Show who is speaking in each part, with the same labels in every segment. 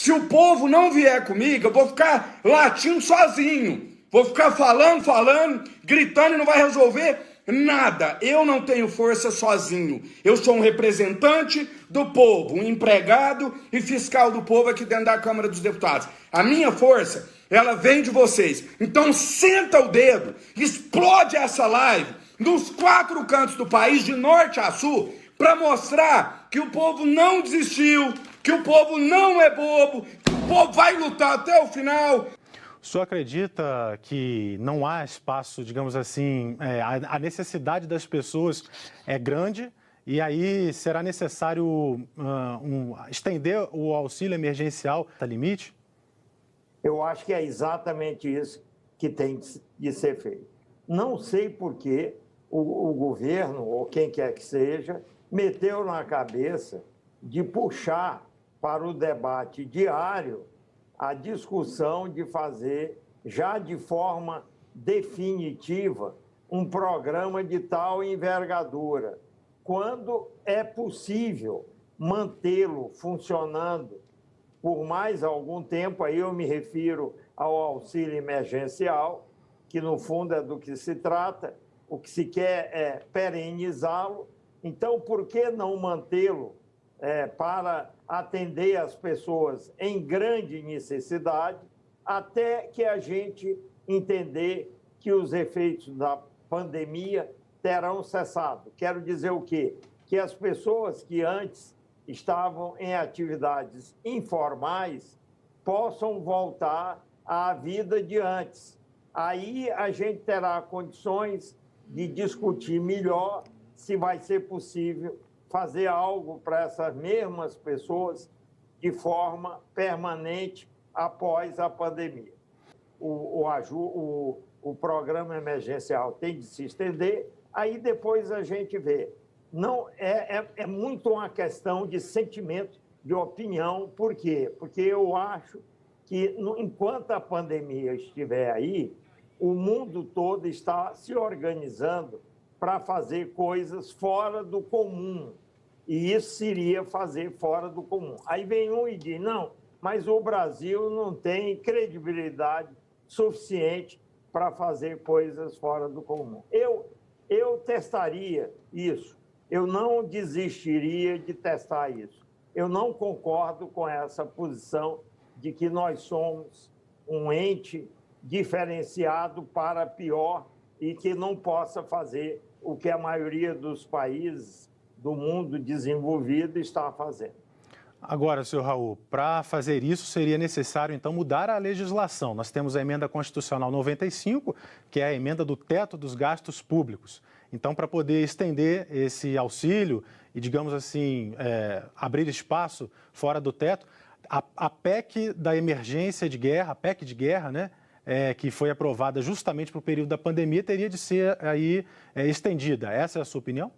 Speaker 1: Se o povo não vier comigo, eu vou ficar latindo sozinho. Vou ficar falando, gritando e não vai resolver nada. Eu não tenho força sozinho. Eu sou um representante do povo, um empregado e fiscal do povo aqui dentro da Câmara dos Deputados. A minha força, ela vem de vocês. Então senta o dedo, explode essa live nos 4 cantos do país, de norte a sul, para mostrar que o povo não desistiu, que o povo não é bobo, que o povo vai lutar até o final.
Speaker 2: O senhor acredita que não há espaço, digamos assim, a necessidade das pessoas é grande e aí será necessário estender o auxílio emergencial até limite?
Speaker 3: Eu acho que é exatamente isso que tem de ser feito. Não sei por que o governo, ou quem quer que seja, meteu na cabeça de puxar para o debate diário a discussão de fazer, já de forma definitiva, um programa de tal envergadura, quando é possível mantê-lo funcionando por mais algum tempo. Aí eu me refiro ao auxílio emergencial, que no fundo é do que se trata, o que se quer é perenizá-lo. Então, por que não mantê-lo para atender as pessoas em grande necessidade, até que a gente entender que os efeitos da pandemia terão cessado? Quero dizer o quê? Que as pessoas que antes estavam em atividades informais possam voltar à vida de antes. Aí a gente terá condições de discutir melhor se vai ser possível fazer algo para essas mesmas pessoas de forma permanente após a pandemia. O programa emergencial tem de se estender, aí depois a gente vê. Não, é muito uma questão de sentimento, de opinião. Por quê? Porque eu acho que, enquanto a pandemia estiver aí, o mundo todo está se organizando para fazer coisas fora do comum. E isso seria fazer fora do comum. Aí vem um e diz, não, mas o Brasil não tem credibilidade suficiente para fazer coisas fora do comum. Eu testaria isso. Eu não desistiria de testar isso. Eu não concordo com essa posição de que nós somos um ente diferenciado para pior e que não possa fazer o que a maioria dos países do mundo desenvolvido está fazendo.
Speaker 2: Agora, senhor Raul, para fazer isso seria necessário, então, mudar a legislação. Nós temos a emenda constitucional 95, que é a emenda do teto dos gastos públicos. Então, para poder estender esse auxílio e, digamos assim, abrir espaço fora do teto, a PEC da emergência de guerra, a PEC de guerra, né, que foi aprovada justamente para o período da pandemia, teria de ser aí estendida. Essa é a sua opinião?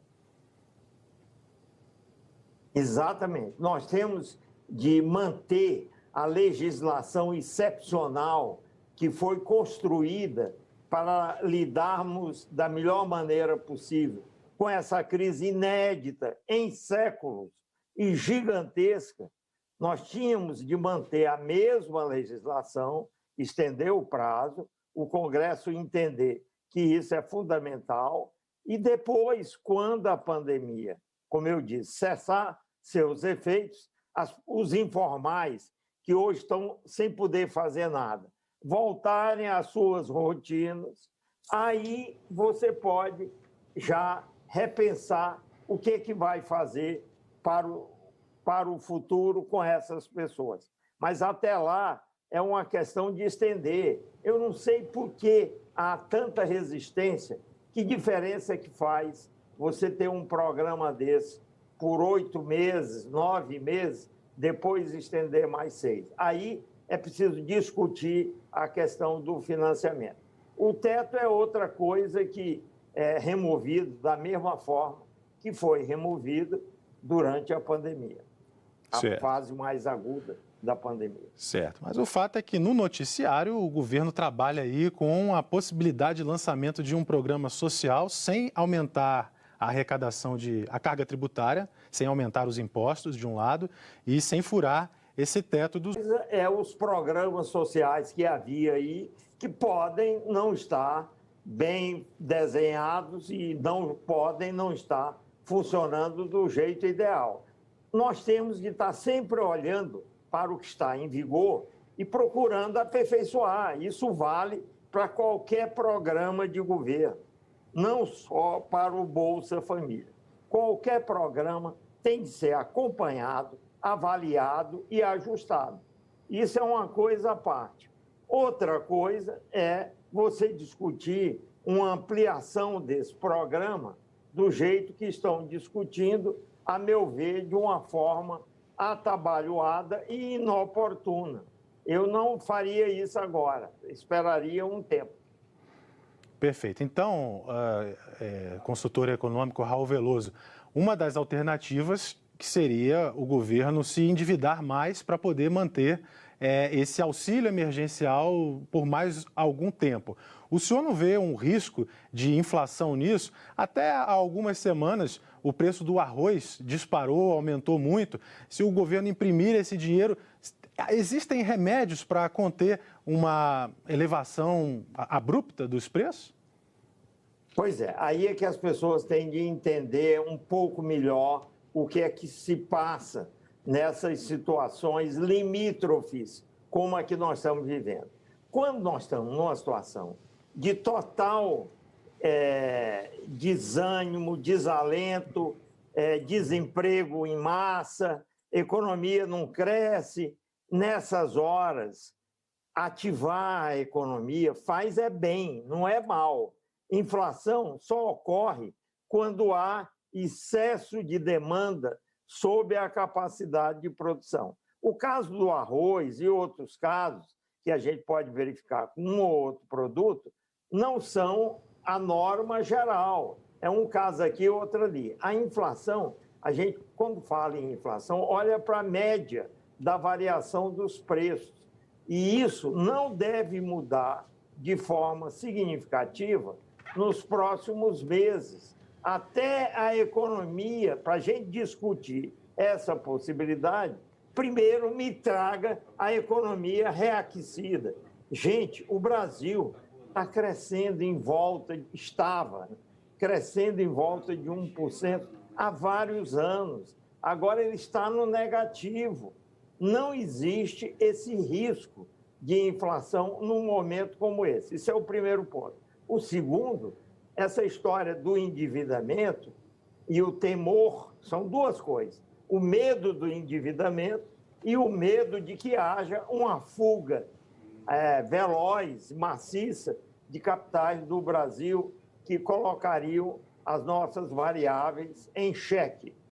Speaker 3: Exatamente. Nós temos de manter a legislação excepcional que foi construída para lidarmos da melhor maneira possível com essa crise inédita em séculos e gigantesca. Nós tínhamos de manter a mesma legislação, estender o prazo, o Congresso entender que isso é fundamental e depois, quando a pandemia, como eu disse, cessar seus efeitos, os informais, que hoje estão sem poder fazer nada, voltarem às suas rotinas, aí você pode já repensar o que vai fazer para o futuro com essas pessoas. Mas até lá é uma questão de estender. Eu não sei por que há tanta resistência. Que diferença é que faz você ter um programa desse por 8 meses, 9 meses, depois estender mais 6? Aí é preciso discutir a questão do financiamento. O teto é outra coisa que é removido da mesma forma que foi removido durante a pandemia, a fase mais aguda da pandemia.
Speaker 2: Certo, mas o fato é que no noticiário o governo trabalha aí com a possibilidade de lançamento de um programa social sem aumentar a arrecadação a carga tributária, sem aumentar os impostos de um lado e sem furar esse teto dos...
Speaker 3: Os programas sociais que havia aí, que podem não estar bem desenhados e podem não estar funcionando do jeito ideal. Nós temos de estar sempre olhando para o que está em vigor e procurando aperfeiçoar. Isso vale para qualquer programa de governo, não só para o Bolsa Família. Qualquer programa tem de ser acompanhado, avaliado e ajustado. Isso é uma coisa à parte. Outra coisa é você discutir uma ampliação desse programa do jeito que estão discutindo, a meu ver, de uma forma atabalhoada e inoportuna. Eu não faria isso agora, esperaria um tempo.
Speaker 2: Perfeito. Então, consultor econômico Raul Veloso, uma das alternativas que seria o governo se endividar mais para poder manter esse auxílio emergencial por mais algum tempo. O senhor não vê um risco de inflação nisso? Até há algumas semanas o preço do arroz disparou, aumentou muito. Se o governo imprimir esse dinheiro, existem remédios para conter uma elevação abrupta dos preços?
Speaker 3: Pois é, aí é que as pessoas têm de entender um pouco melhor o que é que se passa nessas situações limítrofes, como a que nós estamos vivendo. Quando nós estamos numa situação de total desânimo, desalento, desemprego em massa, economia não cresce, nessas horas, ativar a economia faz bem, não é mal. Inflação só ocorre quando há excesso de demanda sobre a capacidade de produção. O caso do arroz e outros casos, que a gente pode verificar com um ou outro produto, não são a norma geral. É um caso aqui, outro ali. A inflação, a gente, quando fala em inflação, olha para a média da variação dos preços. E isso não deve mudar de forma significativa nos próximos meses. Até a economia, para a gente discutir essa possibilidade, primeiro me traga a economia reaquecida. Gente, o Brasil está crescendo estava crescendo em volta de 1% há vários anos. Agora ele está no negativo. Não existe esse risco de inflação num momento como esse. Isso é o primeiro ponto. O segundo, essa história do endividamento e o temor são duas coisas. O medo do endividamento e o medo de que haja uma fuga veloz, maciça, de capitais do Brasil que colocariam as nossas variáveis em xeque.